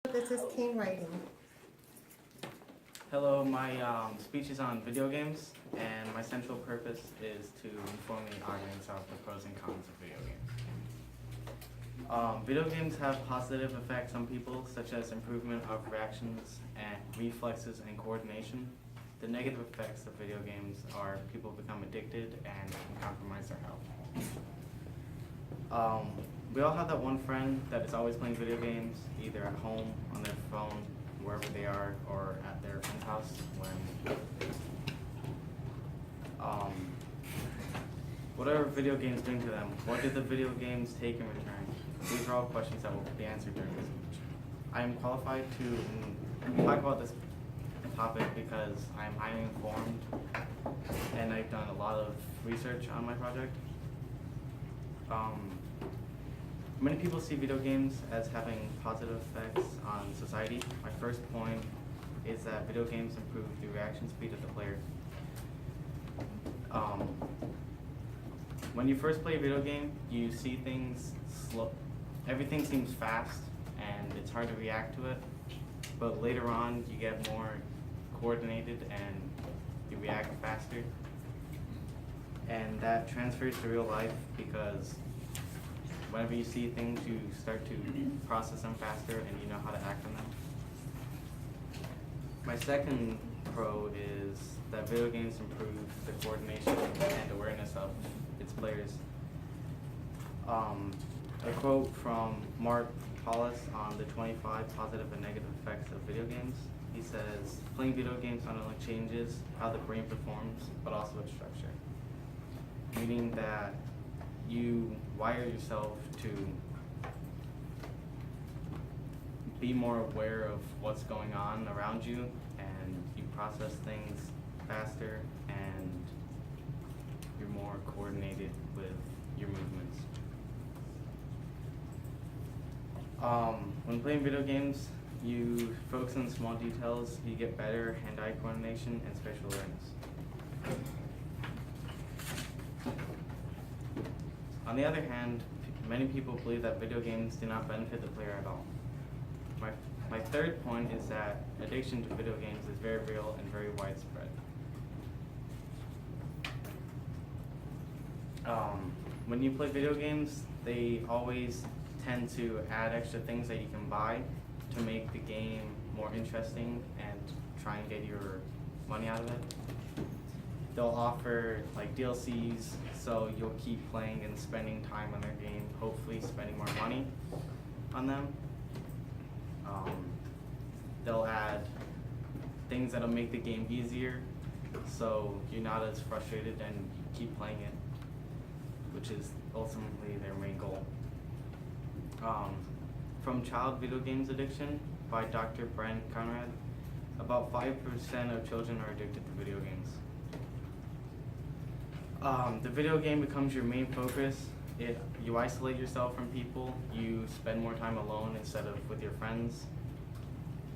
This is King writing. Hello, my speech is on video games, and my central purpose is to inform the audience of the pros and cons of video games. Video games have positive effects on people, such as improvement of reactions and reflexes and coordination. The negative effects of video games are people become addicted and can compromise their health. We all have that one friend that is always playing video games, either at home, on their phone, wherever they are, or at their friend's house when whatever video games bring to them, what did the video games take in return? These are all questions that will be answered during this speech. I am qualified to talk about this topic because I am highly informed and I've done a lot of research on my project. Many people see video games as having positive effects on society. My first point is that video games improve the reaction speed of the player. When you first play a video game, you see things slow. Everything seems fast and it's hard to react to it. But later on, you get more coordinated and you react faster. And that transfers to real life because whenever you see things, you start to process them faster and you know how to act on them. My second pro is that video games improve the coordination and awareness of its players. A quote from Mark Paulus on the 25 positive and negative effects of video games. He says, playing video games not only changes how the brain performs, but also its structure. Meaning that you wire yourself to be more aware of what's going on around you, and you process things faster and you're more coordinated with your movements. When playing video games, you focus on small details, you get better hand-eye coordination and spatial awareness. On the other hand, many people believe that video games do not benefit the player at all. My third point is that addiction to video games is very real and very widespread. When you play video games, they always tend to add extra things that you can buy to make the game more interesting and try and get your money out of it. They'll offer like DLCs, so you'll keep playing and spending time on their game, hopefully spending more money on them. They'll add things that'll make the game easier, so you're not as frustrated and you keep playing it, which is ultimately their main goal. From Child Video Games Addiction by Dr. Brent Conrad, about 5% of children are addicted to video games. The video game becomes your main focus. You isolate yourself from people. You spend more time alone instead of with your friends.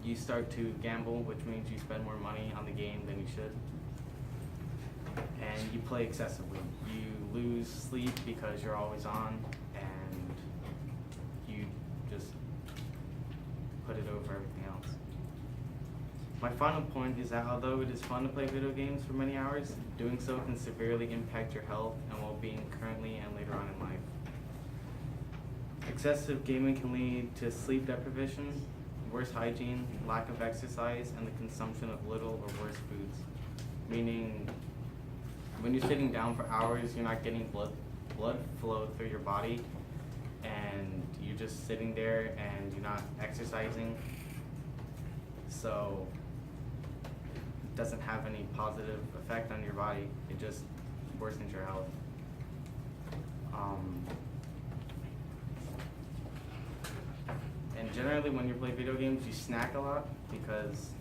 You start to gamble, which means you spend more money on the game than you should. And you play excessively. You lose sleep because you're always on, and you just put it over everything else. My final point is that although it is fun to play video games for many hours, doing so can severely impact your health and well-being currently and later on in life. Excessive gaming can lead to sleep deprivation, worse hygiene, lack of exercise, and the consumption of little or worse foods. Meaning, when you're sitting down for hours, you're not getting blood flow through your body, and you're just sitting there and you're not exercising. So it doesn't have any positive effect on your body. It just worsens your health. And generally when you play video games, you snack a lot because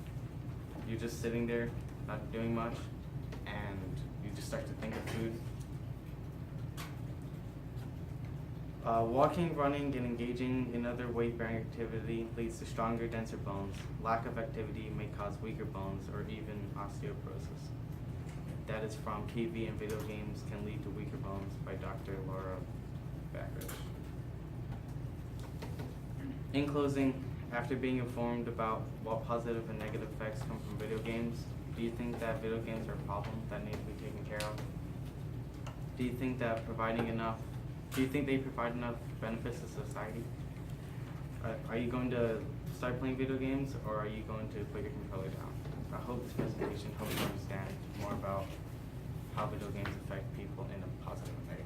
you're just sitting there, not doing much, and you just start to think of food. Walking, running, and engaging in other weight-bearing activity leads to stronger, denser bones. Lack of activity may cause weaker bones or even osteoporosis. That is from TV and video games can lead to weaker bones by Dr. Laura Backrich. In closing, After being informed about what positive and negative effects come from video games, do you think that video games are a problem that need to be taken care of? Do you think that do you think they provide enough benefits to society? Are you going to start playing video games, or are you going to put your controller down? I hope this presentation helps you understand more about how video games affect people in a positive and negative